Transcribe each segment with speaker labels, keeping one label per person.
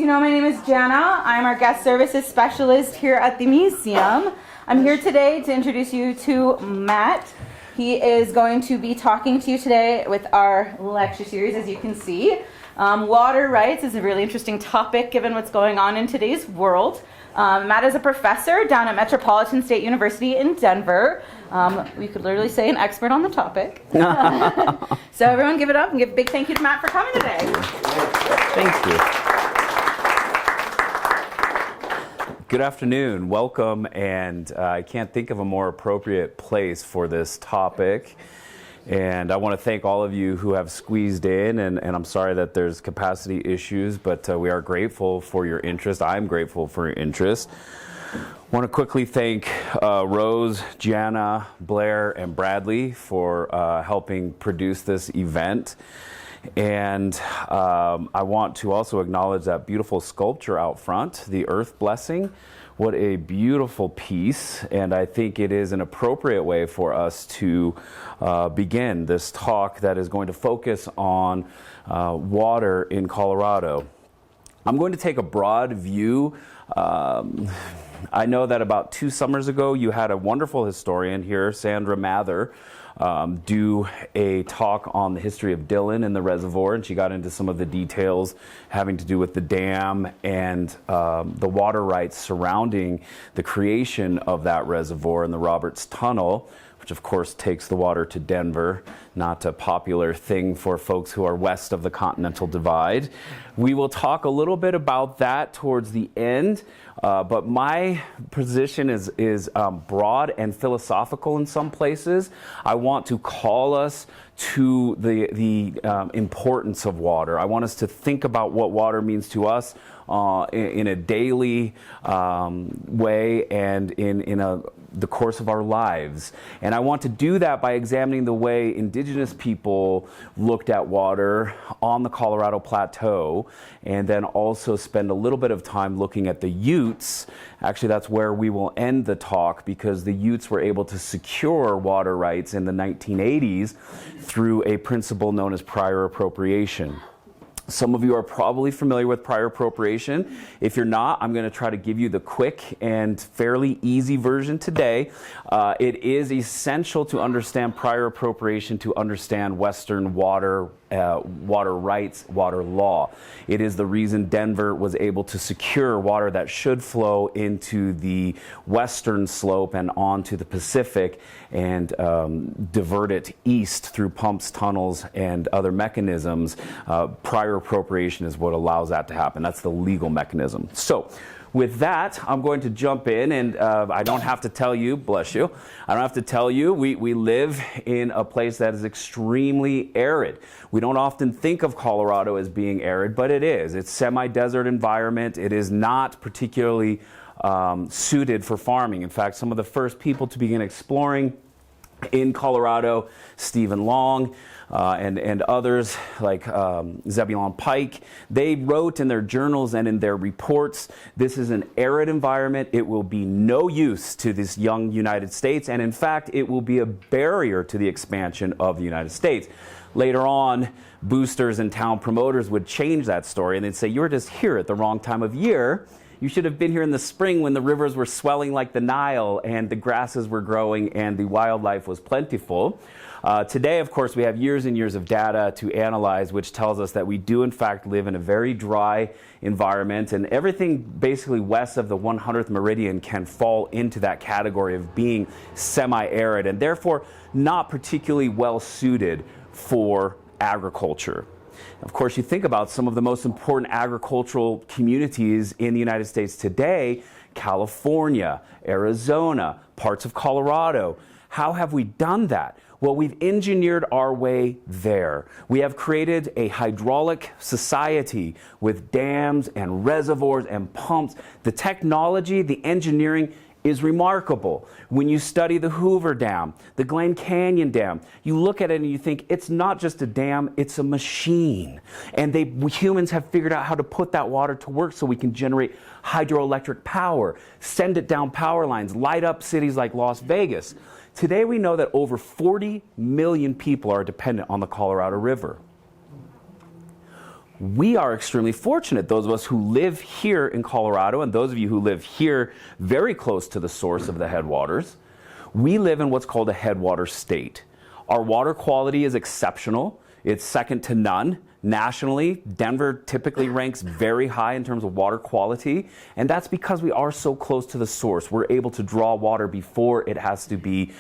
Speaker 1: you know, my name is Jana. I'm our guest services specialist here at the museum. I'm here today to introduce you to Matt. He is going to be talking to you today with our lecture series, as you can see. Water rights is a really interesting topic given what's going on in today's world. Matt is a professor down at Metropolitan State University in Denver. We could literally say an expert on the topic. So everyone give it up and give a big thank you to Matt for coming today.
Speaker 2: Thank you. Good afternoon, welcome, and I can't think of a more appropriate place for this topic. And I want to thank all of you who have squeezed in, and I'm sorry that there's capacity issues, but we are grateful for your interest. I'm grateful for your interest. I want to quickly thank Rose, Gianna, Blair, and Bradley for helping produce this event. And I want to also acknowledge that beautiful sculpture out front, the Earth Blessing. What a beautiful piece, and I think it is an appropriate way for us to begin this talk that is going to focus on water in Colorado. I'm going to take a broad view. I know that about 2 summers ago you had a wonderful historian here, Sandra Mather, do a talk on the history of Dillon and the reservoir, and she got into some of the details having to do with the dam and the water rights surrounding the creation of that reservoir and the Roberts Tunnel, which of course takes the water to Denver, not a popular thing for folks who are west of the Continental Divide. We will talk a little bit about that towards the end, but my position is broad and philosophical in some places. I want to call us to the importance of water. I want us to think about what water means to us in a daily way and in the course of our lives. And I want to do that by examining the way indigenous people looked at water on the Colorado Plateau, and then also spend a little bit of time looking at the Utes. Actually, that's where we will end the talk, because the Utes were able to secure water rights in the 1980s through a principle known as prior appropriation. Some of you are probably familiar with prior appropriation. If you're not, I'm going to try to give you the quick and fairly easy version today. It is essential to understand prior appropriation to understand Western water rights, water law. It is the reason Denver was able to secure water that should flow into the western slope and onto the Pacific and divert it east through pumps, tunnels, and other mechanisms. Prior appropriation is what allows that to happen. That's the legal mechanism. So, with that, I'm going to jump in, and I don't have to tell you, bless you, I don't have to tell you, we live in a place that is extremely arid. We don't often think of Colorado as being arid, but it is. It's semi-desert environment. It is not particularly suited for farming. In fact, some of the first people to begin exploring in Colorado, Stephen Long, and others like Zebulon Pike, they wrote in their journals and in their reports, this is an arid environment. It will be no use to this young United States, and in fact, it will be a barrier to the expansion of the United States. Later on, boosters and town promoters would change that story, and they'd say, you were just here at the wrong time of year. You should have been here in the spring when the rivers were swelling like the Nile and the grasses were growing and the wildlife was plentiful. Today, of course, we have years and years of data to analyze, which tells us that we do, in fact, live in a very dry environment, and everything basically west of the 100th meridian can fall into that category of being semi-arid and therefore not particularly well suited for agriculture. Of course, you think about some of the most important agricultural communities in the United States today, California, Arizona, parts of Colorado. How have we done that? Well, we've engineered our way there. We have created a hydraulic society with dams and reservoirs and pumps. The technology, the engineering is remarkable. When you study the Hoover Dam, the Glen Canyon Dam, you look at it and you think it's not just a dam, it's a machine. And humans have figured out how to put that water to work so we can generate hydroelectric power, send it down power lines, light up cities like Las Vegas. Today we know that over 40 million people are dependent on the Colorado River. we are extremely fortunate, those of us who live here in Colorado and those of you who live here very close to the source of the headwaters. We live in what's called a headwater state. Our water quality is exceptional. It's second to none. Nationally, Denver typically ranks very high in terms of water quality, and that's because we are so close to the source. We're able to draw water before it has to be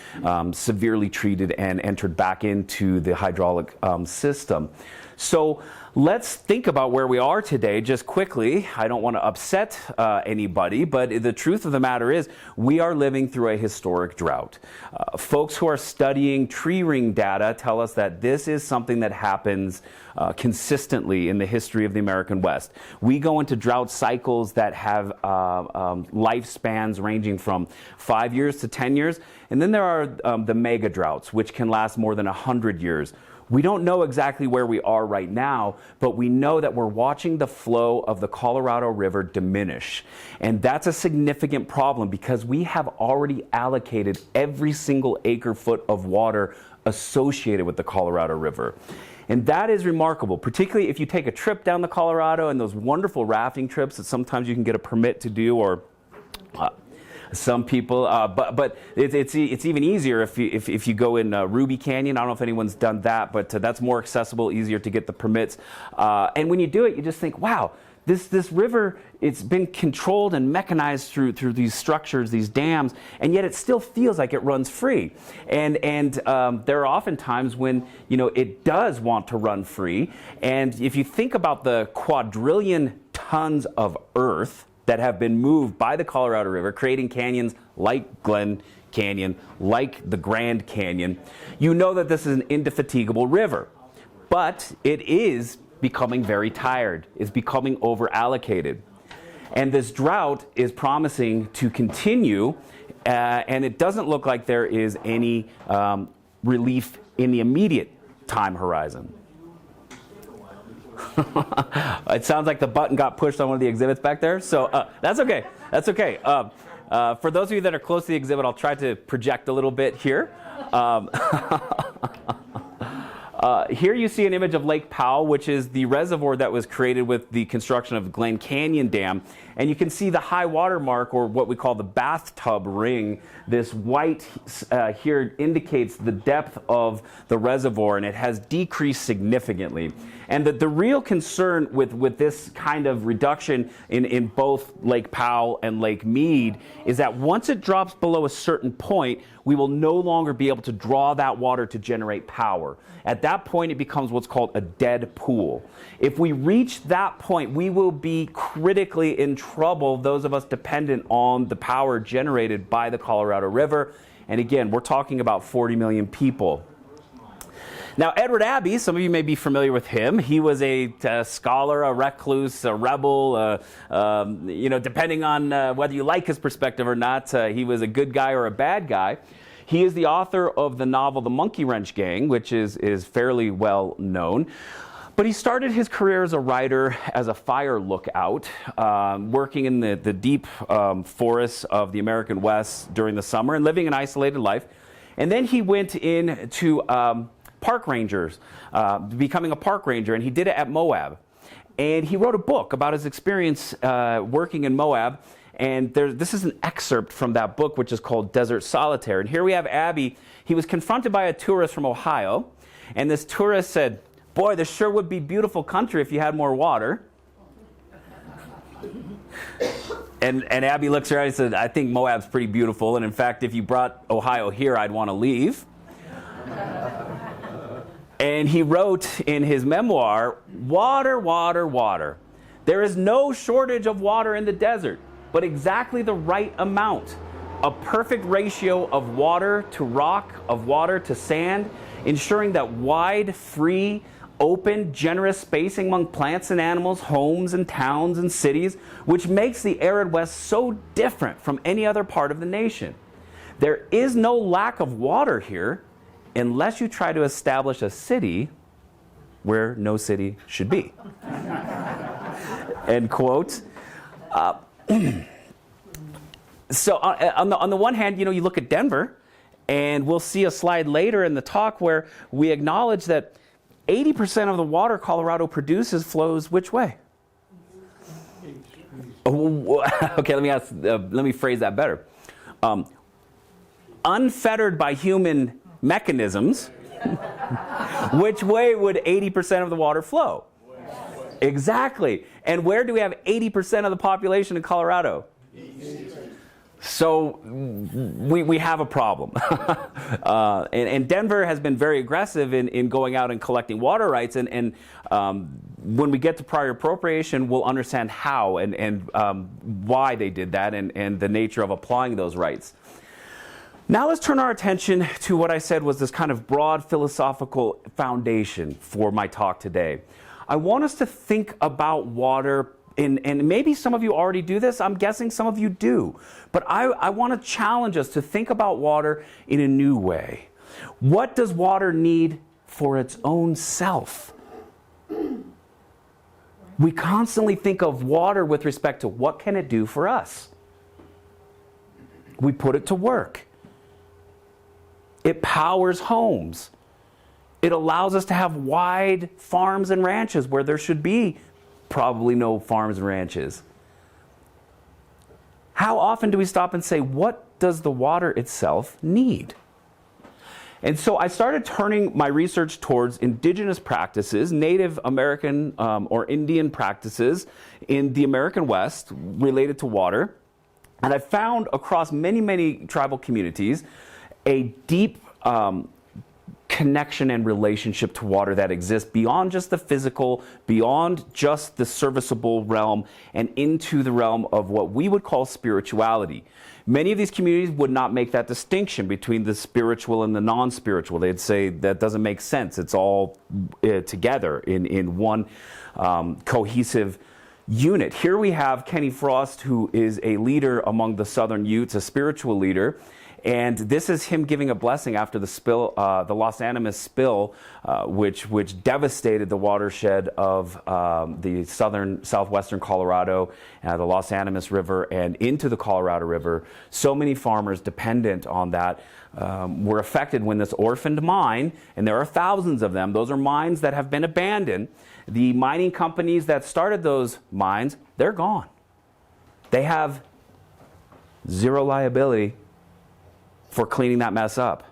Speaker 2: severely treated and entered back into the hydraulic system. So let's think about where we are today just quickly. I don't want to upset anybody, but the truth of the matter is we are living through a historic drought. Folks who are studying tree ring data tell us that this is something that happens consistently in the history of the American West. We go into drought cycles that have lifespans ranging from 5 years to 10 years, and then there are the mega droughts, which can last more than 100 years. We don't know exactly where we are right now, but we know that we're watching the flow of the Colorado River diminish. And that's a significant problem because we have already allocated every single acre foot of water associated with the Colorado River. And that is remarkable, particularly if you take a trip down the Colorado and those wonderful rafting trips that sometimes you can get a permit to do, or some people, but it's even easier if you go in Ruby Canyon. I don't know if anyone's done that, but that's more accessible, easier to get the permits. And when you do it, you just think, wow, this river, it's been controlled and mechanized through these structures, these dams, and yet it still feels like it runs free. And there are often times when it does want to run free. And if you think about the quadrillion tons of earth that have been moved by the Colorado River, creating canyons like Glen Canyon, like the Grand Canyon, you know that this is an indefatigable river. But it is becoming very tired. It's becoming over-allocated. And this drought is promising to continue, and it doesn't look like there is any relief in the immediate time horizon. It sounds like the button got pushed on one of the exhibits back there, so that's okay. That's okay. For those of you that are close to the exhibit, I'll try to project a little bit here. Here you see an image of Lake Powell, which is the reservoir that was created with the construction of Glen Canyon Dam. And you can see the high water mark, or what we call the bathtub ring. This white here indicates the depth of the reservoir, and it has decreased significantly. And the real concern with this kind of reduction in both Lake Powell and Lake Mead is that once it drops below a certain point, we will no longer be able to draw that water to generate power. At that point, it becomes what's called a dead pool. If we reach that point, we will be critically in trouble, those of us dependent on the power generated by the Colorado River. And again, we're talking about 40 million people. Now, Edward Abbey, some of you may be familiar with him. He was a scholar, a recluse, a rebel. Depending on whether you like his perspective or not, he was a good guy or a bad guy. He is the author of the novel The Monkey Wrench Gang, which is fairly well known. But he started his career as a writer, as a fire lookout, working in the deep forests of the American West during the summer and living an isolated life. And then he went into park rangers, becoming a park ranger, and he did it at Moab. And he wrote a book about his experience working in Moab. And this is an excerpt from that book, which is called Desert Solitaire. And here we have Abbey. He was confronted by a tourist from Ohio. And this tourist said, "Boy, this sure would be beautiful country if you had more water." And Abbey looks around and said, "I think Moab's pretty beautiful. And in fact, if you brought Ohio here, I'd want to leave." And he wrote in his memoir, "Water, water, water. There is no shortage of water in the desert, but exactly the right amount. A perfect ratio of water to rock, of water to sand, ensuring that wide, free, open, generous spacing among plants and animals, homes and towns and cities, which makes the arid West so different from any other part of the nation. There is no lack of water here, unless you try to establish a city where no city should be." End quote. So on the one hand, you look at Denver, and we'll see a slide later in the talk where we acknowledge that 80% of the water Colorado produces flows which way? Okay, let me phrase that better. Unfettered by human mechanisms, which way would 80% of the water flow? Exactly. And where do we have 80% of the population in Colorado? So we have a problem. And Denver has been very aggressive in going out and collecting water rights. And when we get to prior appropriation, we'll understand how and why they did that and the nature of applying those rights. Now let's turn our attention to what I said was this kind of broad philosophical foundation for my talk today. I want us to think about water, and maybe some of you already do this. I'm guessing some of you do. But I want to challenge us to think about water in a new way. What does water need for its own self? We constantly think of water with respect to what can it do for us. We put it to work. It powers homes. It allows us to have wide farms and ranches where there should be probably no farms and ranches. How often do we stop and say, what does the water itself need? And so I started turning my research towards indigenous practices, Native American or Indian practices in the American West related to water. And I found across many, many tribal communities a deep connection and relationship to water that exists beyond just the physical, beyond just the serviceable realm, and into the realm of what we would call spirituality. Many of these communities would not make that distinction between the spiritual and the non-spiritual. They'd say that doesn't make sense. It's all together in one cohesive unit. Here we have Kenny Frost, who is a leader among the Southern Utes, a spiritual leader. And this is him giving a blessing after the spill, the Los Animas spill, which devastated the watershed of the southwestern Colorado, the Los Animas River, and into the Colorado River. So many farmers dependent on that were affected when this orphaned mine, and there are thousands of them. Those are mines that have been abandoned. The mining companies that started those mines, they're gone. They have zero liability for cleaning that mess up.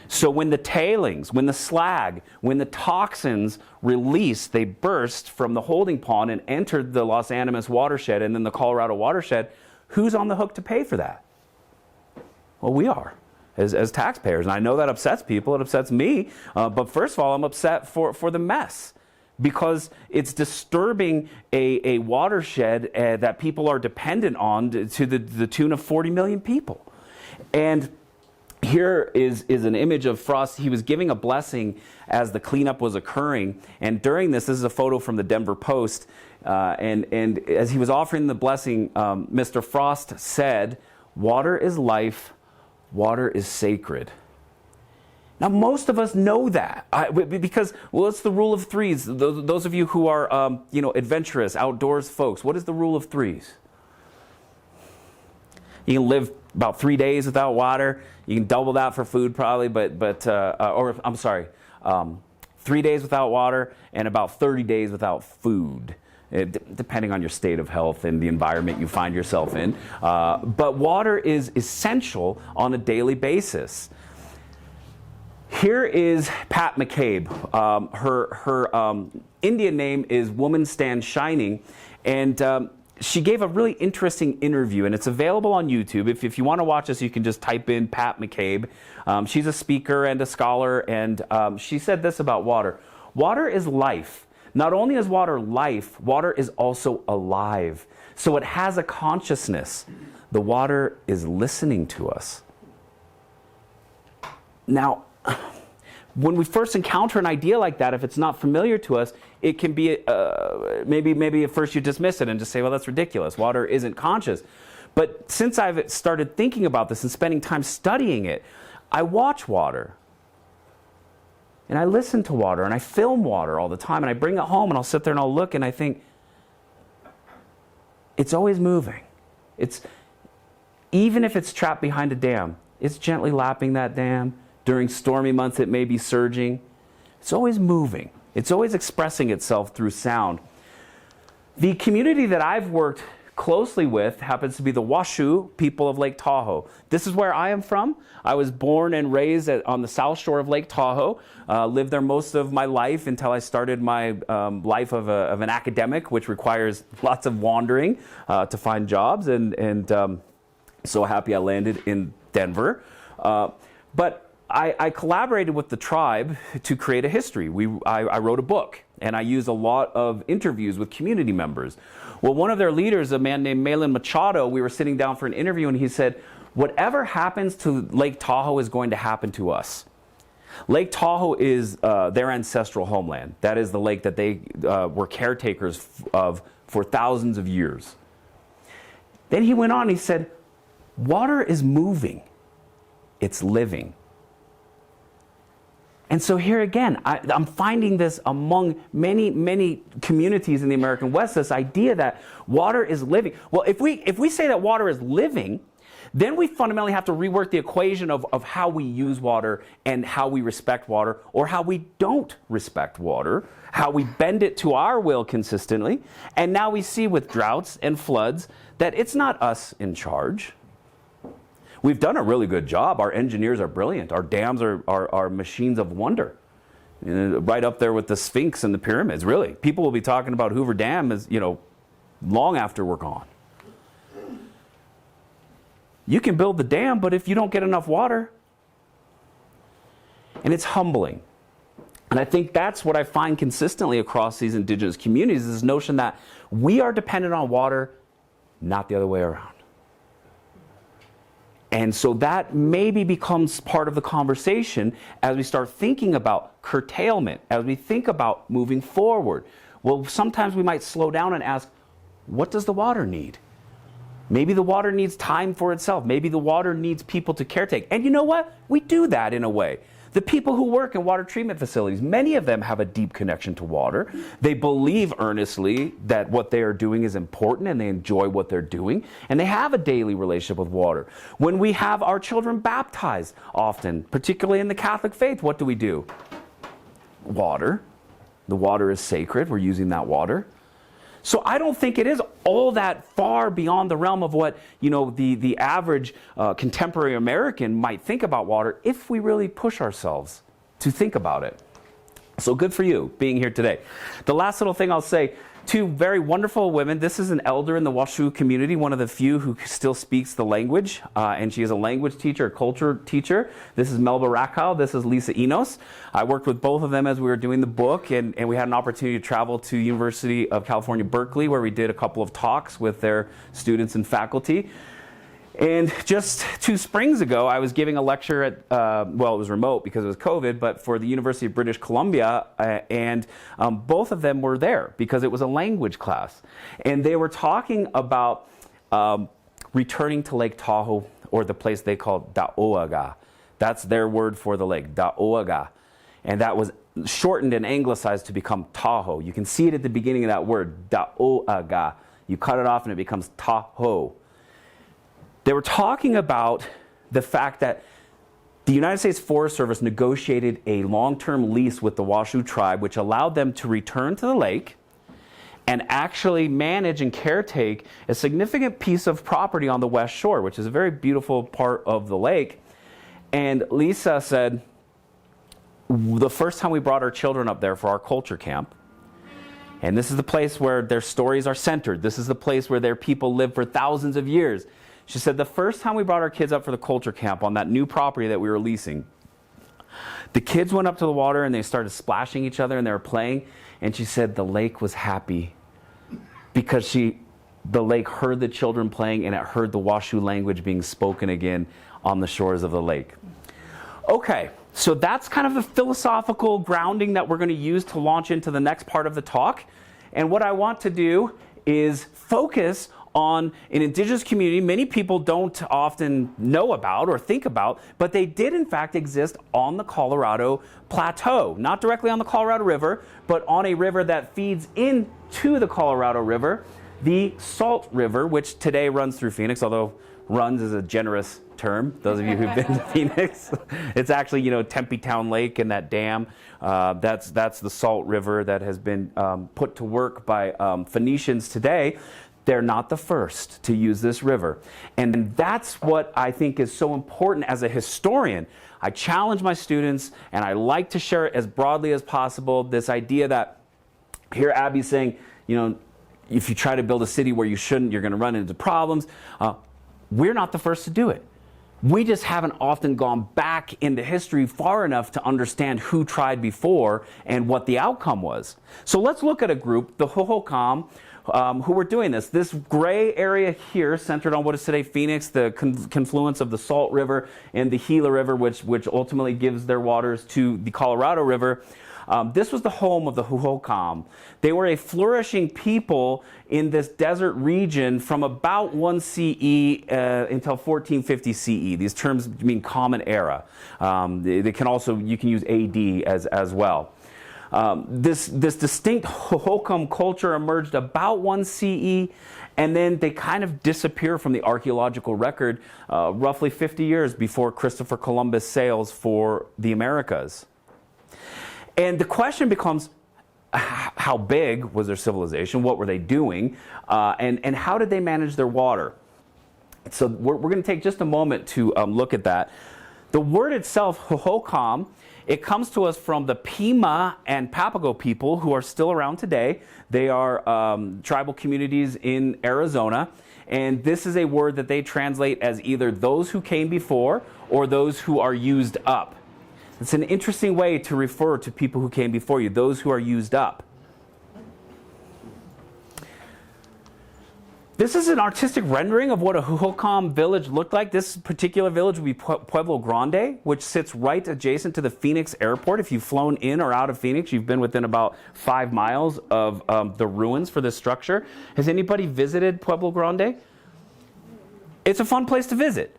Speaker 2: So when the tailings, when the slag, when the toxins release, they burst from the holding pond and entered the Los Animas watershed and then the Colorado watershed, who's on the hook to pay for that? Well, we are, as taxpayers. And I know that upsets people, it upsets me, but first of all, I'm upset for the mess, because it's disturbing a watershed that people are dependent on to the tune of 40 million people. And here is an image of Frost. He was giving a blessing as the cleanup was occurring. And during this is a photo from the Denver Post. And as he was offering the blessing, Mr. Frost said, "Water is life, water is sacred." Now, most of us know that because, well, it's the rule of threes. Those of you who are, adventurous, outdoors folks, what is the rule of threes? You can live about 3 days without water. You can double that for food probably, or I'm sorry, 3 days without water and about 30 days without food, depending on your state of health and the environment you find yourself in. But water is essential on a daily basis. Here is Pat McCabe. Her Indian name is Woman Stand Shining, and she gave a really interesting interview, and it's available on YouTube. If you want to watch this, you can just type in Pat McCabe. She's a speaker and a scholar, and she said this about water. Water is life. Not only is water life, water is also alive. So it has a consciousness. The water is listening to us. Now, when we first encounter an idea like that, if it's not familiar to us, it can be, maybe at first you dismiss it and just say, well, that's ridiculous. Water isn't conscious. But since I've started thinking about this and spending time studying it, I watch water. And I listen to water, and I film water all the time, and I bring it home, and I'll sit there and I'll look, and I think, it's always moving. Even if it's trapped behind a dam, it's gently lapping that dam. During stormy months, it may be surging. It's always moving. It's always expressing itself through sound. The community that I've worked closely with happens to be the Washoe people of Lake Tahoe. This is where I am from. I was born and raised on the south shore of Lake Tahoe. Lived there most of my life until I started my life of an academic, which requires lots of wandering to find jobs. And so happy I landed in Denver. But I collaborated with the tribe to create a history. I wrote a book, and I used a lot of interviews with community members. Well, one of their leaders, a man named Malin Machado, we were sitting down for an interview, and he said, whatever happens to Lake Tahoe is going to happen to us. Lake Tahoe is their ancestral homeland. That is the lake that they were caretakers of for thousands of years. Then he went on, he said, water is moving. It's living. And so here again, I'm finding this among many, many communities in the American West, this idea that water is living. Well, if we say that water is living, then we fundamentally have to rework the equation of how we use water and how we respect water, or how we don't respect water, how we bend it to our will consistently. And now we see with droughts and floods that it's not us in charge. We've done a really good job. Our engineers are brilliant. Our dams are machines of wonder. Right up there with the Sphinx and the pyramids, really. People will be talking about Hoover Dam as, long after we're gone. You can build the dam, but if you don't get enough water, and it's humbling. And I think that's what I find consistently across these indigenous communities, is this notion that we are dependent on water, not the other way around. And so that maybe becomes part of the conversation as we start thinking about curtailment, as we think about moving forward. Well, sometimes we might slow down and ask, what does the water need? Maybe the water needs time for itself. Maybe the water needs people to caretake. And you know what? We do that in a way. The people who work in water treatment facilities, many of them have a deep connection to water. They believe earnestly that what they are doing is important, and they enjoy what they're doing, and they have a daily relationship with water. When we have our children baptized often, particularly in the Catholic faith, what do? Water. The water is sacred. We're using that water. So I don't think it is all that far beyond the realm of what, the average contemporary American might think about water, if we really push ourselves to think about it. So good for you being here today. The last little thing I'll say, two very wonderful women. This is an elder in the Washoe community, one of the few who still speaks the language, and she is a language teacher, a culture teacher. This is Melba Rakow. This is Lisa Enos. I worked with both of them as we were doing the book, and we had an opportunity to travel to University of California, Berkeley, where we did a couple of talks with their students and faculty. And just 2 springs ago, I was giving a lecture at, it was remote because it was COVID, but for the University of British Columbia, and both of them were there because it was a language class. And they were talking about returning to Lake Tahoe, or the place they call Da'oaga. That's their word for the lake, Da'oaga. And that was shortened and anglicized to become Tahoe. You can see it at the beginning of that word, Da'oaga. You cut it off and it becomes Tahoe. They were talking about the fact that the United States Forest Service negotiated a long-term lease with the Washoe tribe, which allowed them to return to the lake and actually manage and caretake a significant piece of property on the west shore, which is a very beautiful part of the lake. And Lisa said, the first time we brought our children up there for our culture camp, and this is the place where their stories are centered, this is the place where their people lived for thousands of years. She said, the first time we brought our kids up for the culture camp on that new property that we were leasing, the kids went up to the water and they started splashing each other and they were playing. And she said the lake was happy because the lake heard the children playing, and it heard the Washoe language being spoken again on the shores of the lake. Okay, so that's kind of the philosophical grounding that we're going to use to launch into the next part of the talk. And what I want to do is focus on an indigenous community many people don't often know about or think about, but they did in fact exist on the Colorado Plateau. Not directly on the Colorado River, but on a river that feeds into the Colorado River. the Salt River, which today runs through Phoenix, although runs is a generous term. Those of you who've been to Phoenix, it's actually, Tempe Town Lake and that dam. That's the Salt River that has been put to work by Phoenicians today. They're not the first to use this river. And that's what I think is so important as a historian. I challenge my students, and I like to share it as broadly as possible, this idea that here Abbey's saying, if you try to build a city where you shouldn't, you're going to run into problems. We're not the first to do it. We just haven't often gone back into history far enough to understand who tried before and what the outcome was. So let's look at a group, the Hohokam, who were doing this. This gray area here, centered on what is today Phoenix, the confluence of the Salt River and the Gila River, which ultimately gives their waters to the Colorado River. This was the home of the Hohokam. They were a flourishing people in this desert region from about 1 CE until 1450 CE. These terms mean Common Era. They can also, you can use AD as well. This distinct Hohokam culture emerged about 1 CE, and then they kind of disappear from the archaeological record roughly 50 years before Christopher Columbus sails for the Americas. And the question becomes, how big was their civilization? What were they doing? And how did they manage their water? So we're going to take just a moment to look at that. The word itself, Hohokam, it comes to us from the Pima and Papago people who are still around today. They are tribal communities in Arizona. And this is a word that they translate as either those who came before or those who are used up. It's an interesting way to refer to people who came before you, those who are used up. This is an artistic rendering of what a Hohokam village looked like. This particular village would be Pueblo Grande, which sits right adjacent to the Phoenix airport. If you've flown in or out of Phoenix, you've been within about 5 miles of the ruins for this structure. Has anybody visited Pueblo Grande? It's a fun place to visit.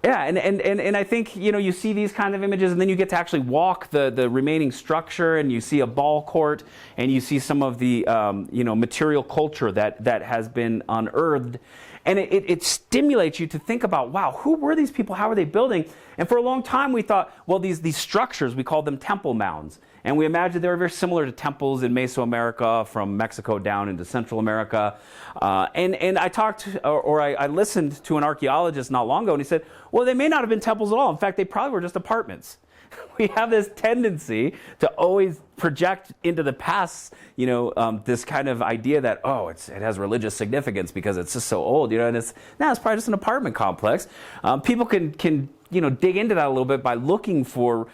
Speaker 2: Yeah, and I think, you see these kind of images, and then you get to actually walk the remaining structure, and you see a ball court, and you see some of the, material culture that has been unearthed. And it stimulates you to think about, wow, who were these people? How were they building? And for a long time, we thought, well, these structures, we called them temple mounds. And we imagined they were very similar to temples in Mesoamerica, from Mexico down into Central America. And I talked, or I listened to an archaeologist not long ago, and he said, well, they may not have been temples at all. In fact, they probably were just apartments. We have this tendency to always project into the past, this kind of idea that, it has religious significance because it's just so old, and it's probably just an apartment complex. People can dig into that a little bit by looking for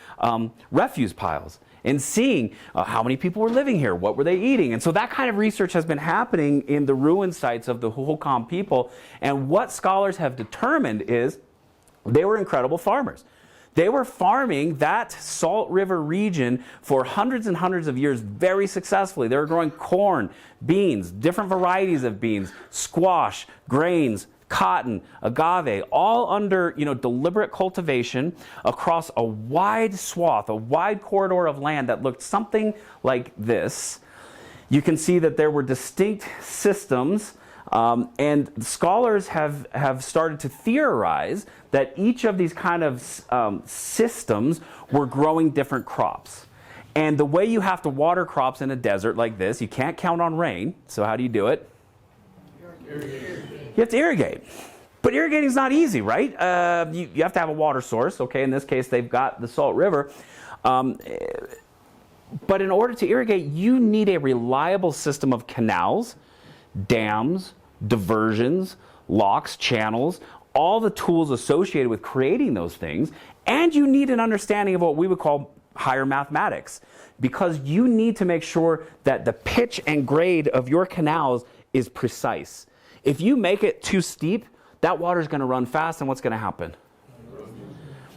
Speaker 2: refuse piles and seeing how many people were living here, what were they eating. And so that kind of research has been happening in the ruin sites of the Hohokam people. And what scholars have determined is they were incredible farmers. They were farming that Salt River region for hundreds and hundreds of years very successfully. They were growing corn, beans, different varieties of beans, squash, grains, cotton, agave, all under deliberate cultivation across a wide swath, a wide corridor of land that looked something like this. You can see that there were distinct systems, and scholars have started to theorize that each of these kind of systems were growing different crops. And the way you have to water crops in a desert like this, you can't count on rain, so how do you do it? You have to irrigate. But irrigating is not easy, right? You have to have a water source. Okay, in this case, they've got the Salt River. But in order to irrigate, you need a reliable system of canals, dams, diversions, locks, channels, all the tools associated with creating those things. And you need an understanding of what we would call higher mathematics, because you need to make sure that the pitch and grade of your canals is precise. If you make it too steep, that water is going to run fast, and what's going to happen?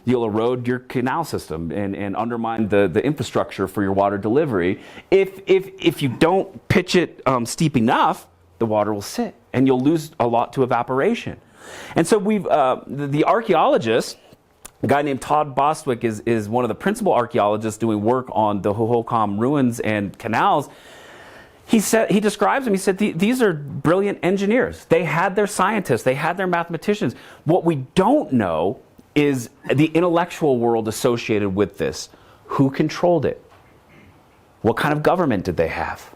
Speaker 2: You'll erode your canal system and undermine the infrastructure for your water delivery. If you don't pitch it steep enough, the water will sit, and you'll lose a lot to evaporation. And so the archaeologist, a guy named Todd Bostwick, is one of the principal archaeologists doing work on the Hohokam ruins and canals. he describes them, he said, these are brilliant engineers. They had their scientists, they had their mathematicians. What we don't know is the intellectual world associated with this. Who controlled it? What kind of government did they have?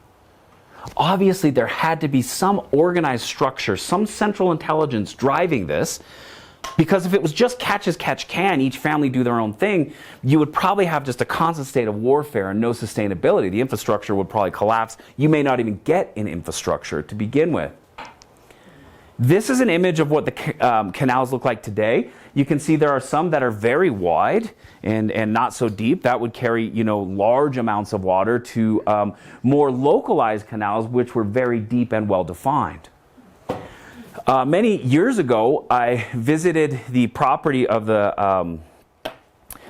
Speaker 2: Obviously, there had to be some organized structure, some central intelligence driving this, because if it was just catch as catch can, each family do their own thing, you would probably have just a constant state of warfare and no sustainability. The infrastructure would probably collapse. You may not even get an infrastructure to begin with. This is an image of what the canals look like today. You can see there are some that are very wide and not so deep. That would carry, large amounts of water, to more localized canals, which were very deep and well defined. Many years ago, I visited the property of the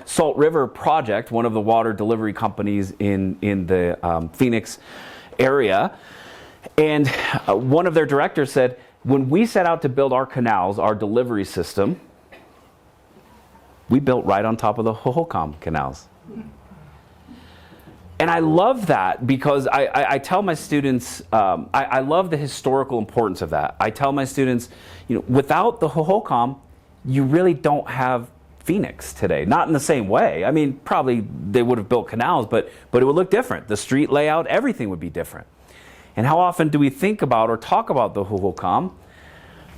Speaker 2: Salt River Project, one of the water delivery companies in the Phoenix area. And one of their directors said, when we set out to build our canals, our delivery system, we built right on top of the Hohokam canals. And I love that because I tell my students, I love the historical importance of that. I tell my students, without the Hohokam, you really don't have Phoenix today. Not in the same way. I mean, probably they would have built canals, but it would look different. The street layout, everything would be different. And how often do we think about or talk about the Hohokam?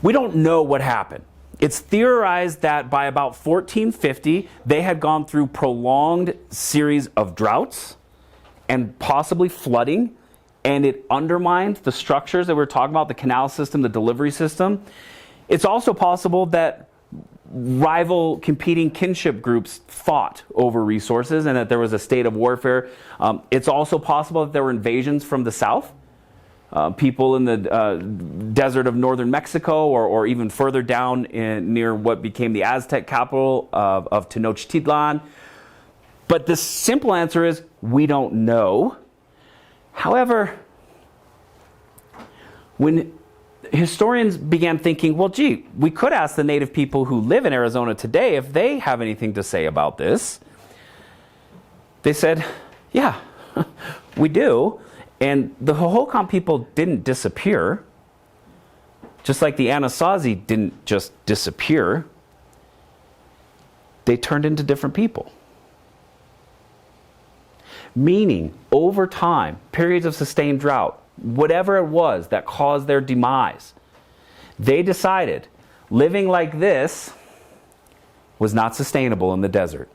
Speaker 2: We don't know what happened. It's theorized that by about 1450, they had gone through prolonged series of droughts and possibly flooding, and it undermined the structures that we're talking about, the canal system, the delivery system. It's also possible that rival competing kinship groups fought over resources and that there was a state of warfare. It's also possible that there were invasions from the south. People in the desert of northern Mexico, or even further down near what became the Aztec capital of Tenochtitlan. But the simple answer is we don't know. However, when historians began thinking, well, gee, we could ask the native people who live in Arizona today if they have anything to say about this, they said, yeah, we do. And the Hohokam people didn't disappear, just like the Anasazi didn't just disappear. They turned into different people. Meaning, over time, periods of sustained drought, whatever it was that caused their demise, they decided living like this was not sustainable in the desert.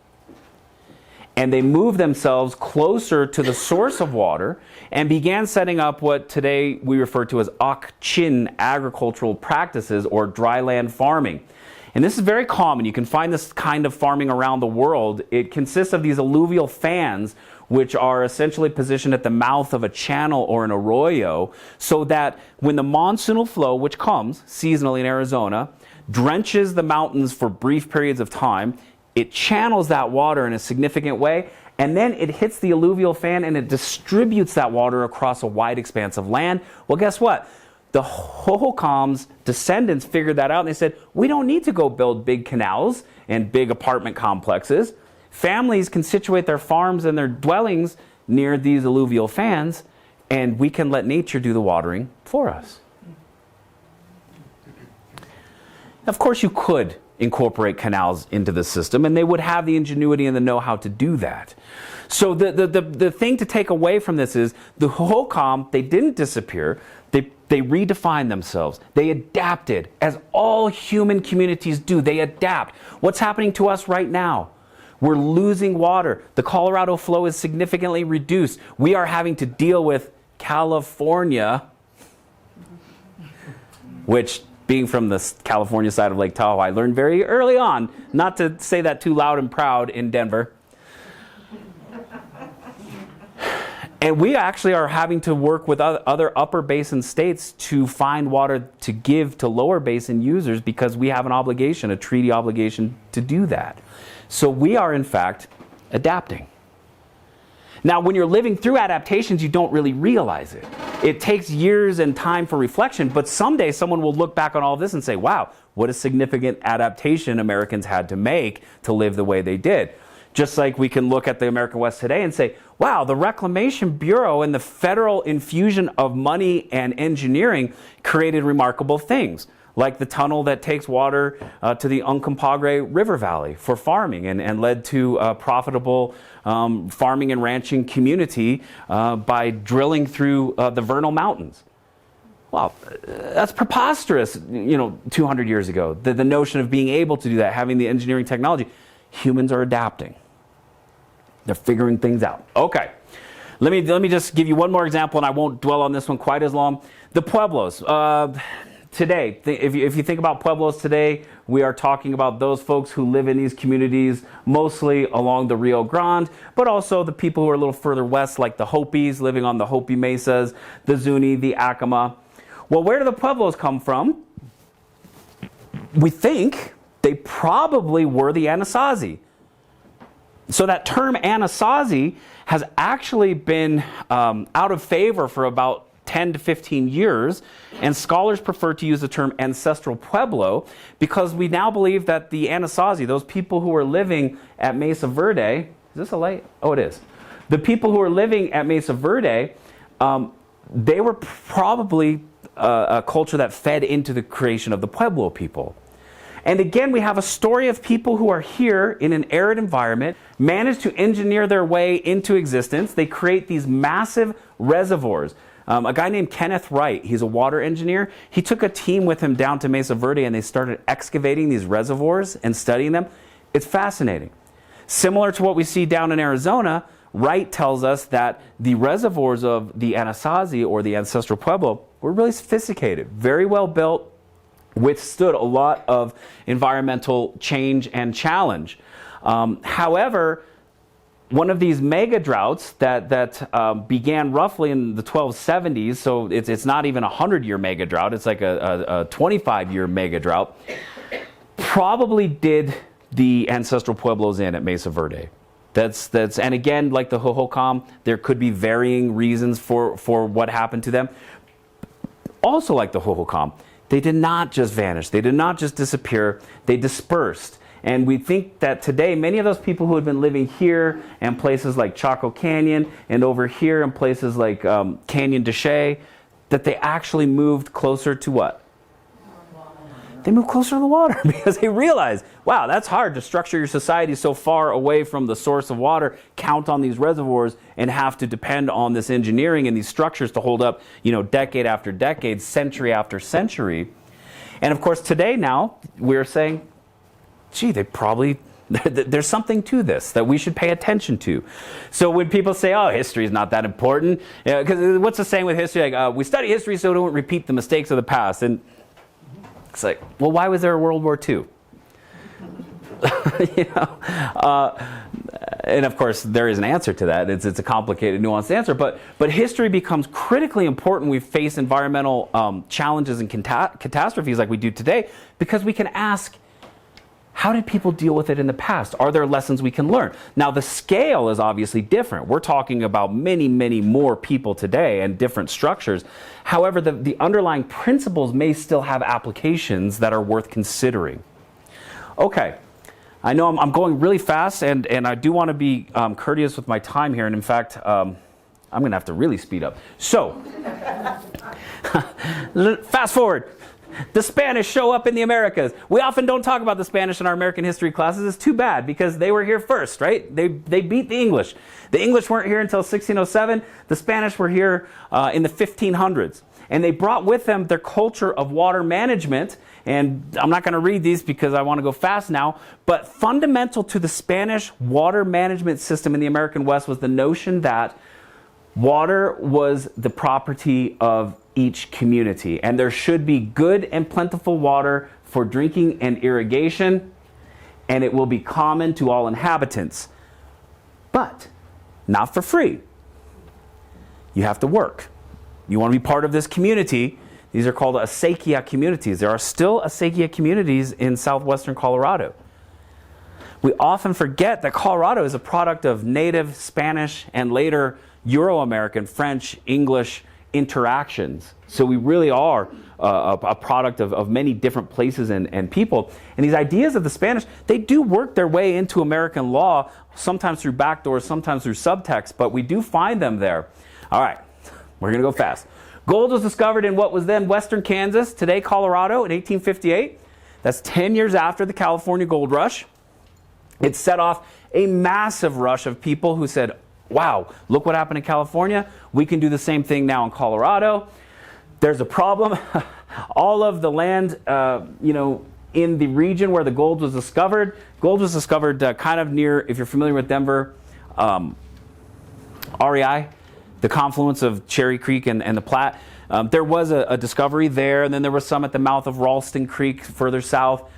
Speaker 2: And they moved themselves closer to the source of water and began setting up what today we refer to as Ak-Chin agricultural practices, or dry land farming. And this is very common. You can find this kind of farming around the world. It consists of these alluvial fans, which are essentially positioned at the mouth of a channel or an arroyo, so that when the monsoonal flow, which comes seasonally in Arizona, drenches the mountains for brief periods of time, it channels that water in a significant way, and then it hits the alluvial fan and it distributes that water across a wide expanse of land. Well, guess what? The Hohokam's descendants figured that out, and they said, we don't need to go build big canals and big apartment complexes. Families can situate their farms and their dwellings near these alluvial fans, and we can let nature do the watering for us. Of course, you could incorporate canals into the system, and they would have the ingenuity and the know-how to do that. So the thing to take away from this is the Hohokam, they didn't disappear. They redefined themselves. They adapted, as all human communities do. They adapt. What's happening to us right now? We're losing water. The Colorado flow is significantly reduced. We are having to deal with California, which, being from the California side of Lake Tahoe, I learned very early on not to say that too loud and proud in Denver. And we actually are having to work with other upper basin states to find water to give to lower basin users, because we have an obligation, a treaty obligation, to do that. So we are, in fact, adapting. Now, when you're living through adaptations, you don't really realize it. It takes years and time for reflection, but someday someone will look back on all this and say, wow, what a significant adaptation Americans had to make to live the way they did. Just like we can look at the American West today and say, wow, the Reclamation Bureau and the federal infusion of money and engineering created remarkable things, like the tunnel that takes water to the Uncompahgre River Valley for farming and led to a profitable farming and ranching community by drilling through the Vernal Mountains. Wow, that's preposterous, 200 years ago. The notion of being able to do that, having the engineering technology. Humans are adapting. They're figuring things out. Okay, let me just give you one more example, and I won't dwell on this one quite as long. The Pueblos. Today, if you think about Pueblos today, we are talking about those folks who live in these communities, mostly along the Rio Grande, but also the people who are a little further west, like the Hopis, living on the Hopi mesas, the Zuni, the Acoma. Well, where do the Pueblos come from? We think they probably were the Anasazi. So that term Anasazi has actually been out of favor for about 10 to 15 years, and scholars prefer to use the term Ancestral Pueblo because we now believe that the Anasazi, those people who are living at Mesa Verde, is this a light? Oh, it is. The people who are living at Mesa Verde, they were probably a culture that fed into the creation of the Pueblo people. And again, we have a story of people who are here in an arid environment, manage to engineer their way into existence. They create these massive reservoirs. A guy named Kenneth Wright, he's a water engineer. He took a team with him down to Mesa Verde and they started excavating these reservoirs and studying them. It's fascinating. Similar to what we see down in Arizona, Wright tells us that the reservoirs of the Anasazi or the Ancestral Pueblo were really sophisticated, very well built, withstood a lot of environmental change and challenge. However, one of these mega droughts that began roughly in the 1270s, so it's not even a 100-year mega drought, it's like a 25-year mega drought, probably did the Ancestral Pueblos in at Mesa Verde. And again, like the Hohokam, there could be varying reasons for what happened to them. Also like the Hohokam, they did not just vanish. They did not just disappear. They dispersed. And we think that today, many of those people who had been living here and places like Chaco Canyon and over here in places like Canyon de Chelly, that they actually moved closer to what? They moved closer to the water because they realized, wow, that's hard to structure your society so far away from the source of water, count on these reservoirs, and have to depend on this engineering and these structures to hold up, decade after decade, century after century. And of course, today now, we're saying, gee, there's something to this that we should pay attention to. So when people say, oh, history is not that important, because what's the saying with history? Like, we study history so we don't repeat the mistakes of the past. And it's like, well, why was there a World War II? And of course, there is an answer to that. It's a complicated, nuanced answer. But history becomes critically important when we face environmental challenges and catastrophes like we do today, because we can ask, how did people deal with it in the past? Are there lessons we can learn? Now, the scale is obviously different. We're talking about many, many more people today and different structures. However, the underlying principles may still have applications that are worth considering. Okay, I know I'm going really fast, and I do want to be courteous with my time here. And in fact, I'm going to have to really speed up. So, fast forward. The Spanish show up in the Americas. We often don't talk about the Spanish in our American history classes. It's too bad because they were here first, right? They beat the English. The English weren't here until 1607. The Spanish were here in the 1500s. And they brought with them their culture of water management. And I'm not going to read these because I want to go fast now. But fundamental to the Spanish water management system in the American West was the notion that water was the property of each community, and there should be good and plentiful water for drinking and irrigation, and it will be common to all inhabitants, but not for free. You have to work. You want to be part of this community. These are called acequia communities. There are still acequia communities in southwestern Colorado. We often forget that Colorado is a product of native Spanish and later Euro-American, French, English, interactions. So we really are a product of many different places and people. And these ideas of the Spanish, they do work their way into American law, sometimes through backdoors, sometimes through subtext, but we do find them there. All right, we're going to go fast. Gold was discovered in what was then western Kansas, today Colorado, in 1858. That's 10 years after the California gold rush. It set off a massive rush of people who said, wow, look what happened in California. We can do the same thing now in Colorado. There's a problem. All of the land, in the region where the gold was discovered kind of near, if you're familiar with Denver, REI, the confluence of Cherry Creek and the Platte. There was a discovery there, and then there was some at the mouth of Ralston Creek further south.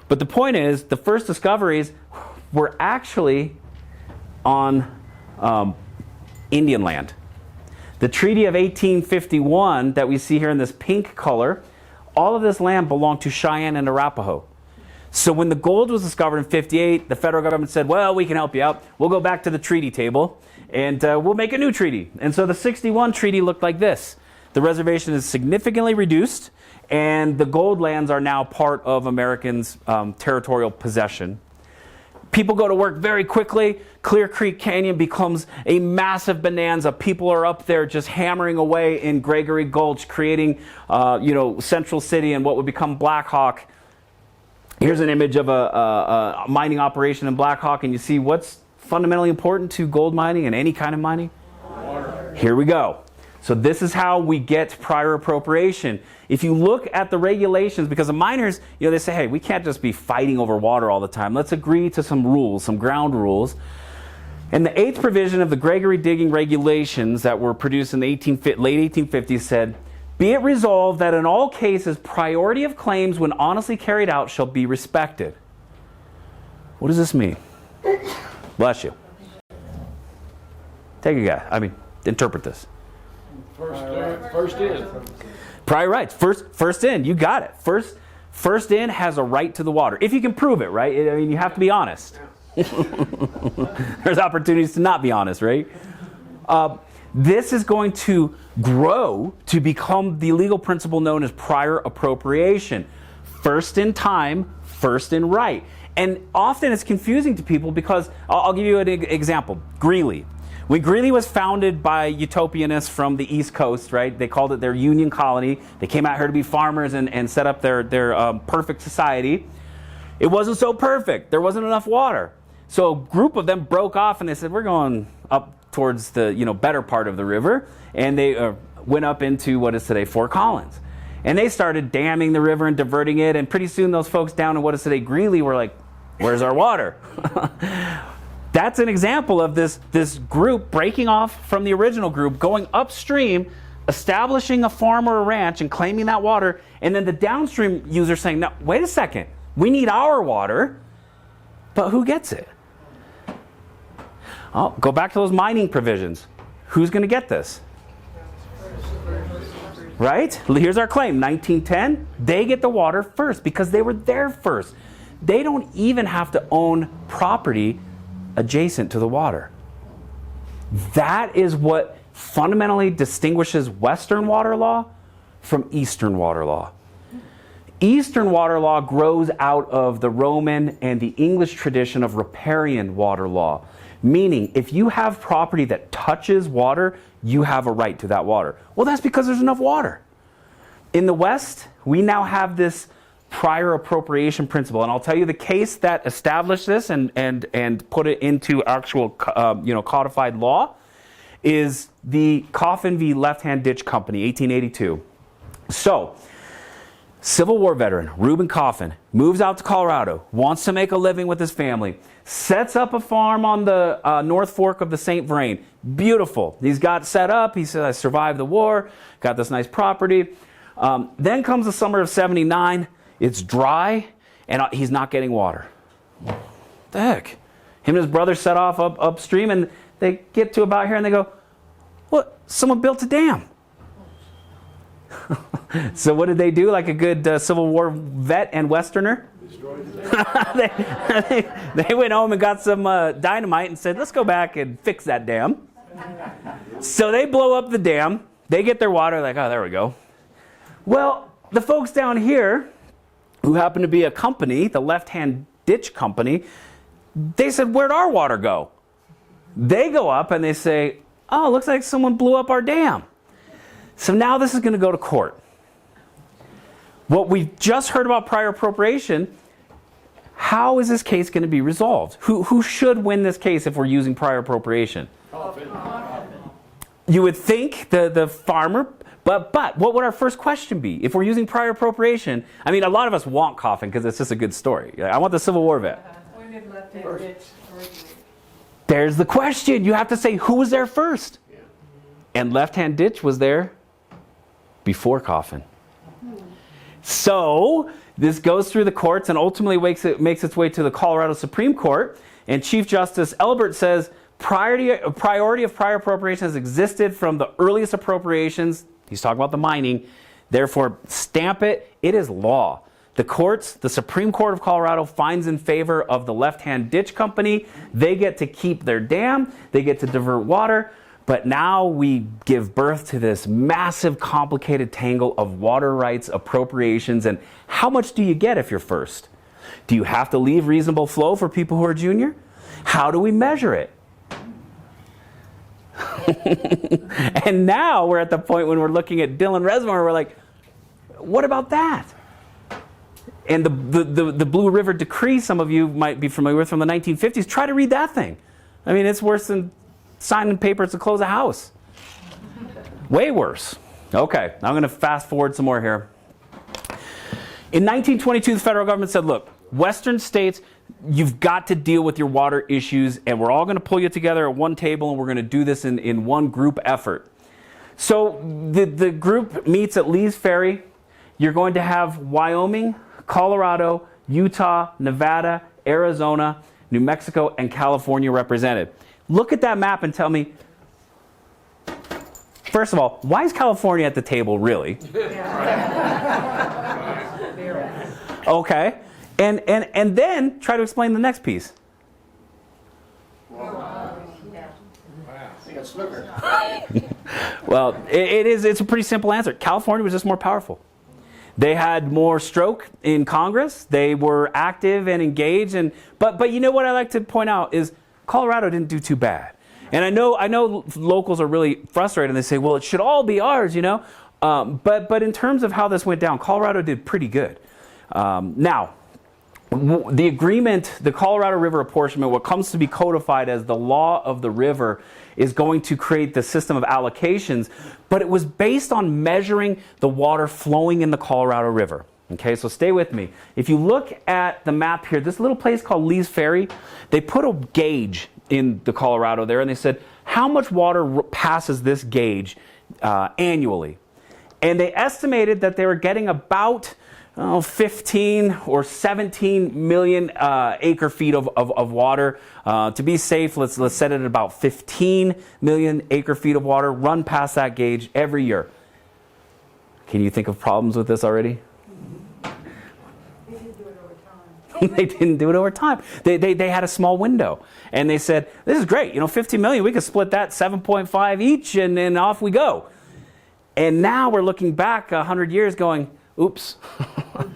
Speaker 2: But the point is, the first discoveries were actually on Indian land. The Treaty of 1851 that we see here in this pink color, all of this land belonged to Cheyenne and Arapaho. So when the gold was discovered in 58, the federal government said, well, we can help you out. We'll go back to the treaty table and we'll make a new treaty. And so the 61 treaty looked like this. The reservation is significantly reduced and the gold lands are now part of Americans' territorial possession. People go to work very quickly. Clear Creek Canyon becomes a massive bonanza. People are up there just hammering away in Gregory Gulch, creating, Central City and what would become Black Hawk. Here's an image of a mining operation in Black Hawk, and you see what's fundamentally important to gold mining and any kind of mining? Water. Here we go. So this is how we get prior appropriation. If you look at the regulations, because the miners, they say, hey, we can't just be fighting over water all the time. Let's agree to some rules, some ground rules. And the 8th provision of the Gregory digging regulations that were produced in the late 1850s said, be it resolved that in all cases, priority of claims when honestly carried out shall be respected. What does this mean? Bless you. Take a guess. Interpret this.
Speaker 3: First in.
Speaker 2: Prior rights. First in. You got it. First in has a right to the water. If you can prove it, right? You have to be honest. There's opportunities to not be honest, right? This is going to grow to become the legal principle known as prior appropriation. First in time, first in right. And often it's confusing to people because, I'll give you an example. Greeley. When Greeley was founded by utopianists from the East Coast, right, they called it their Union colony. They came out here to be farmers and set up their perfect society. It wasn't so perfect. There wasn't enough water. So a group of them broke off and they said, we're going up towards the better part of the river. And they went up into what is today Fort Collins. And they started damming the river and diverting it. And pretty soon those folks down in what is today Greeley were like, where's our water? That's an example of this group breaking off from the original group, going upstream, establishing a farm or a ranch and claiming that water, and then the downstream user saying, no, wait a second, we need our water, but who gets it? Oh, go back to those mining provisions. Who's going to get this? Right? Here's our claim, 1910, they get the water first because they were there first. They don't even have to own property adjacent to the water. That is what fundamentally distinguishes Western water law from Eastern water law. Eastern water law grows out of the Roman and the English tradition of riparian water law, meaning if you have property that touches water, you have a right to that water. Well, that's because there's enough water. In the West, we now have this prior appropriation principle, and I'll tell you the case that established this and put it into actual codified law is the Coffin v. Left Hand Ditch Company, 1882. So, Civil War veteran Reuben Coffin moves out to Colorado, wants to make a living with his family, sets up a farm on the North Fork of the St. Vrain. Beautiful. He's got set up. He says, I survived the war, got this nice property. Then comes the summer of 79. It's dry, and he's not getting water. What the heck? Him and his brother set off upstream, and they get to about here, and they go, what? Someone built a dam. So what did they do, like a good Civil War vet and Westerner? they went home and got some dynamite and said, let's go back and fix that dam. So they blow up the dam. They get their water, like, oh, there we go. Well, the folks down here, who happen to be a company, the left-hand ditch company, they said, where'd our water go? They go up and they say, oh, looks like someone blew up our dam. So now this is going to go to court. What we've just heard about prior appropriation, how is this case going to be resolved? Who should win this case if we're using prior appropriation? You would think the farmer, but what would our first question be? If we're using prior appropriation, I mean, a lot of us want Coffin because it's just a good story. I want the Civil War vet. There's the question. You have to say, who was there first? And left-hand ditch was there before Coffin. So this goes through the courts and ultimately makes its way to the Colorado Supreme Court. And Chief Justice Elbert says, priority of prior appropriation has existed from the earliest appropriations. He's talking about the mining. Therefore, stamp it. It is law. The courts, the Supreme Court of Colorado finds in favor of the left-hand ditch company. They get to keep their dam. They get to divert water. But now we give birth to this massive, complicated tangle of water rights, appropriations, and how much do you get if you're first? Do you have to leave reasonable flow for people who are junior? How do we measure it? And now we're at the point when we're looking at Dillon Reservoir, we're like, what about that? And the Blue River Decree, some of you might be familiar with from the 1950s, try to read that thing. I mean, it's worse than signing papers to close a house. Way worse. Okay, I'm going to fast forward some more here. In 1922, the federal government said, look, Western states, you've got to deal with your water issues, and we're all going to pull you together at one table, and we're going to do this in one group effort. So the group meets at Lee's Ferry. You're going to have Wyoming, Colorado, Utah, Nevada, Arizona, New Mexico, and California represented. Look at that map and tell me, first of all, why is California at the table, really? Okay. And then try to explain the next piece. Well, it's a pretty simple answer. California was just more powerful. They had more stroke in Congress. They were active and engaged. But you know what I like to point out is Colorado didn't do too bad. And I know locals are really frustrated and they say, well, it should all be ours, you know. But in terms of how this went down, Colorado did pretty good. Now, the agreement, the Colorado River apportionment, what comes to be codified as the law of the river, is going to create the system of allocations, but it was based on measuring the water flowing in the Colorado River. Okay, so stay with me. If you look at the map here, this little place called Lee's Ferry, they put a gauge in the Colorado there, and they said, how much water passes this gauge annually? And they estimated that they were getting about 15 or 17 million acre feet of water. To be safe, let's set it at about 15 million acre feet of water run past that gauge every year. Can you think of problems with this already? They didn't do it over time. They had a small window. And they said, this is great. 15 million, we could split that 7.5 each and then off we go. And now we're looking back 100 years going, oops,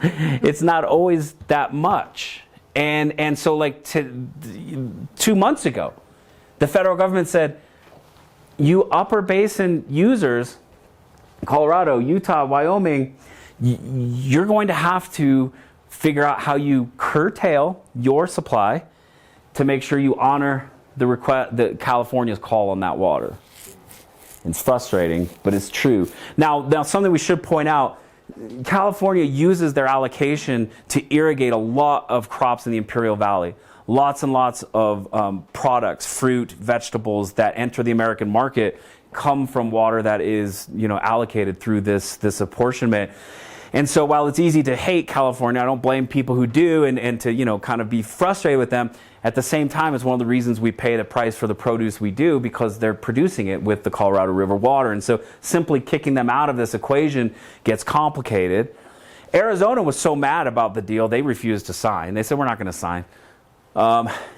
Speaker 2: it's not always that much. And so like 2 months ago, the federal government said, you upper basin users, Colorado, Utah, Wyoming, you're going to have to figure out how you curtail your supply to make sure you honor the California's call on that water. It's frustrating, but it's true. Now something we should point out, California uses their allocation to irrigate a lot of crops in the Imperial Valley. Lots and lots of products, fruit, vegetables that enter the American market come from water that is, allocated through this apportionment. And so while it's easy to hate California, I don't blame people who do and to, kind of be frustrated with them. At the same time, it's one of the reasons we pay the price for the produce we do, because they're producing it with the Colorado River water. And so simply kicking them out of this equation gets complicated. Arizona was so mad about the deal, they refused to sign. They said, we're not going to sign.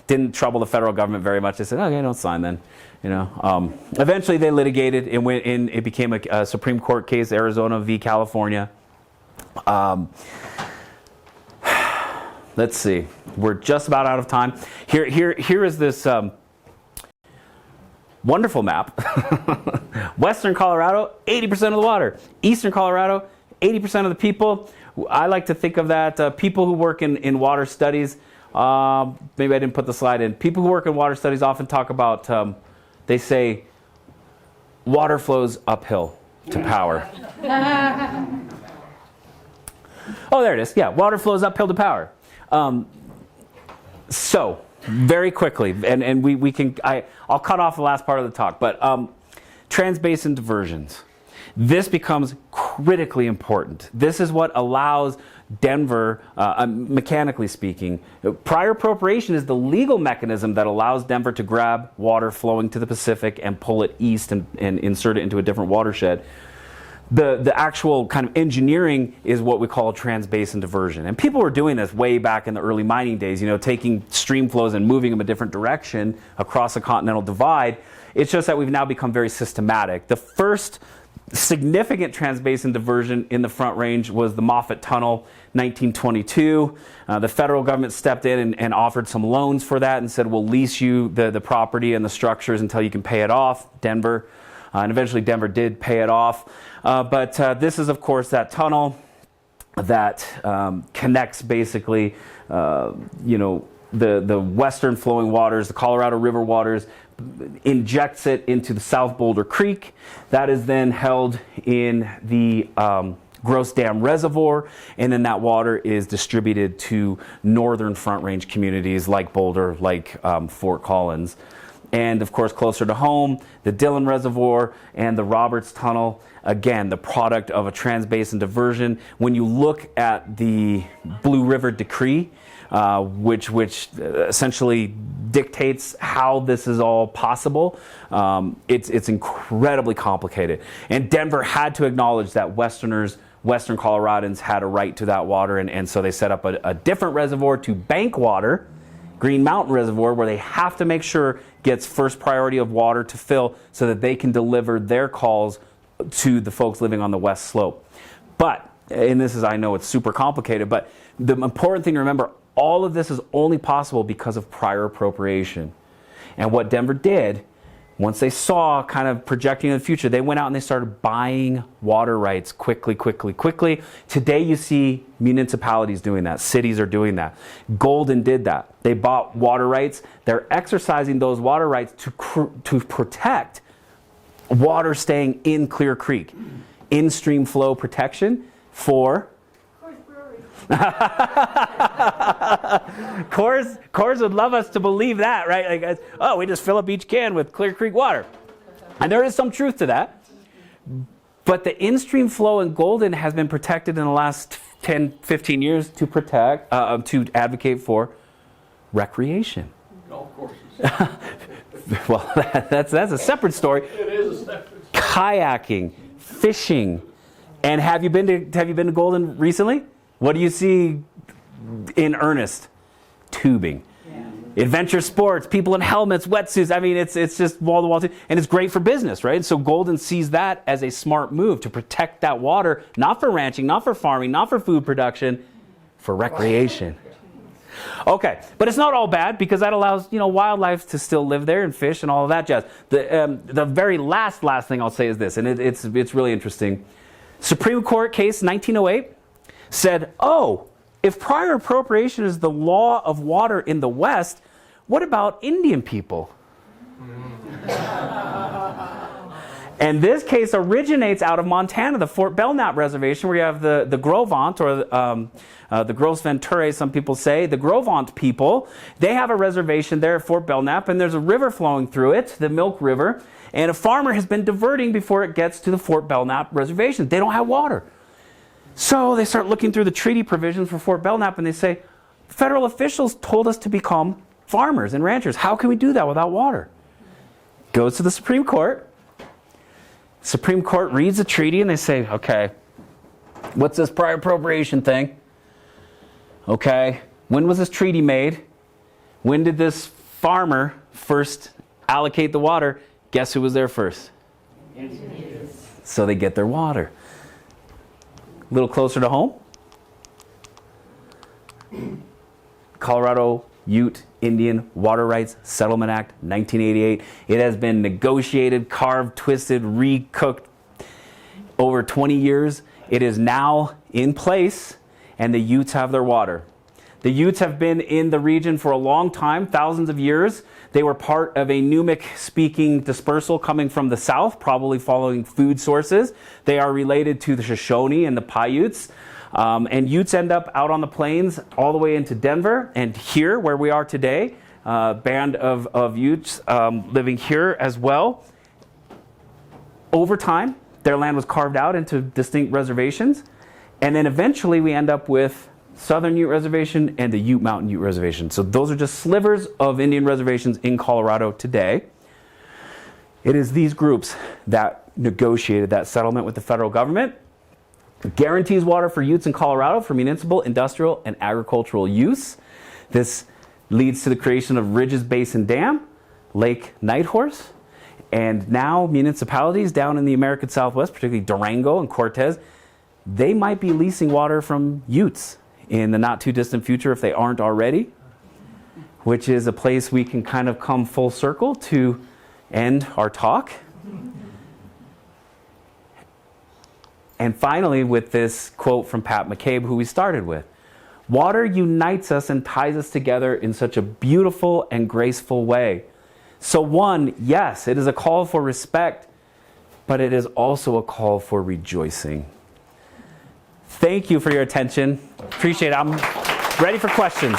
Speaker 2: Didn't trouble the federal government very much. They said, okay, don't sign then. Eventually they litigated. It became a Supreme Court case, Arizona v. California. Let's see. We're just about out of time. Here is this wonderful map. Western Colorado, 80% of the water. Eastern Colorado, 80% of the people. I like to think of that people who work in water studies. Maybe I didn't put the slide in. People who work in water studies often talk about, they say, water flows uphill to power. Oh, there it is. Yeah, water flows uphill to power. So, very quickly, and we can, I'll cut off the last part of the talk, but Trans-Basin Diversions. This becomes critically important. This is what allows Denver, mechanically speaking, prior appropriation is the legal mechanism that allows Denver to grab water flowing to the Pacific and pull it east and insert it into a different watershed. The actual kind of engineering is what we call a trans-basin diversion. And people were doing this way back in the early mining days, taking stream flows and moving them a different direction across the continental divide. It's just that we've now become very systematic. The first significant trans-basin diversion in the Front Range was the Moffett Tunnel, 1922. The federal government stepped in and offered some loans for that and said, we'll lease you the property and the structures until you can pay it off, Denver. And eventually Denver did pay it off. But this is, of course, that tunnel that connects basically, the western flowing waters, the Colorado River waters, injects it into the South Boulder Creek. That is then held in the Gross Dam Reservoir, and then that water is distributed to northern Front Range communities like Boulder, like Fort Collins. And of course, closer to home, the Dillon Reservoir and the Roberts Tunnel, again, the product of a trans-basin diversion. When you look at the Blue River Decree, which essentially dictates how this is all possible, it's incredibly complicated. And Denver had to acknowledge that Western Coloradans had a right to that water, and so they set up a different reservoir to bank water, Green Mountain Reservoir, where they have to make sure gets first priority of water to fill so that they can deliver their calls to the folks living on the west slope. But, and this is, I know it's super complicated, but the important thing to remember, all of this is only possible because of prior appropriation. And what Denver did, once they saw kind of projecting in the future, they went out and they started buying water rights quickly. Today you see municipalities doing that. Cities are doing that. Golden did that. They bought water rights. They're exercising those water rights to protect water staying in Clear Creek. In-stream flow protection for... Coors would love us to believe that, right? Like, oh, we just fill up each can with Clear Creek water. And there is some truth to that. But the in-stream flow in Golden has been protected in the last 10, 15 years to advocate for recreation.
Speaker 3: Golf courses.
Speaker 2: Well, that's a separate story.
Speaker 3: It is a separate story. Kayaking,
Speaker 2: Fishing. And have you been to Golden recently? What do you see in earnest? Tubing. Yeah. Adventure sports, people in helmets, wetsuits. I mean, it's just wall to wall. And it's great for business, right? So Golden sees that as a smart move to protect that water, not for ranching, not for farming, not for food production, for recreation. Okay, but it's not all bad because that allows wildlife to still live there and fish and all of that jazz. The very last thing I'll say is this, and it's really interesting. Supreme Court case 1908 said, oh, if prior appropriation is the law of water in the West, what about Indian people? And this case originates out of Montana, the Fort Belknap Reservation, where you have the Grovant, or the Gros Ventura, some people say. The Grovant people, they have a reservation there at Fort Belknap, and there's a river flowing through it, the Milk River, and a farmer has been diverting before it gets to the Fort Belknap Reservation. They don't have water. So they start looking through the treaty provisions for Fort Belknap, and they say, federal officials told us to become farmers and ranchers. How can we do that without water? Goes to the Supreme Court. Supreme Court reads the treaty, and they say, okay, what's this prior appropriation thing? Okay, when was this treaty made? When did this farmer first allocate the water? Guess who was there first? Indians. So they get their water. A little closer to home. Colorado Ute Indian Water Rights Settlement Act, 1988. It has been negotiated, carved, twisted, recooked over 20 years. It is now in place, and the Utes have their water. The Utes have been in the region for a long time, thousands of years. They were part of a Numic-speaking dispersal coming from the south, probably following food sources. They are related to the Shoshone and the Paiutes. And Utes end up out on the plains all the way into Denver. And here, where we are today, band of Utes living here as well. Over time, their land was carved out into distinct reservations. And then eventually we end up with Southern Ute Reservation and the Ute Mountain Ute Reservation. So those are just slivers of Indian reservations in Colorado today. It is these groups that negotiated that settlement with the federal government. It guarantees water for Utes in Colorado for municipal, industrial, and agricultural use. This leads to the creation of Ridges Basin Dam, Lake Nighthorse, and now municipalities down in the American Southwest, particularly Durango and Cortez, they might be leasing water from Utes in the not too distant future if they aren't already, which is a place we can kind of come full circle to end our talk. And finally, with this quote from Pat McCabe, who we started with, water unites us and ties us together in such a beautiful and graceful way. So one, yes, it is a call for respect, but it is also a call for rejoicing. Thank you for your attention. Appreciate it. I'm ready for questions.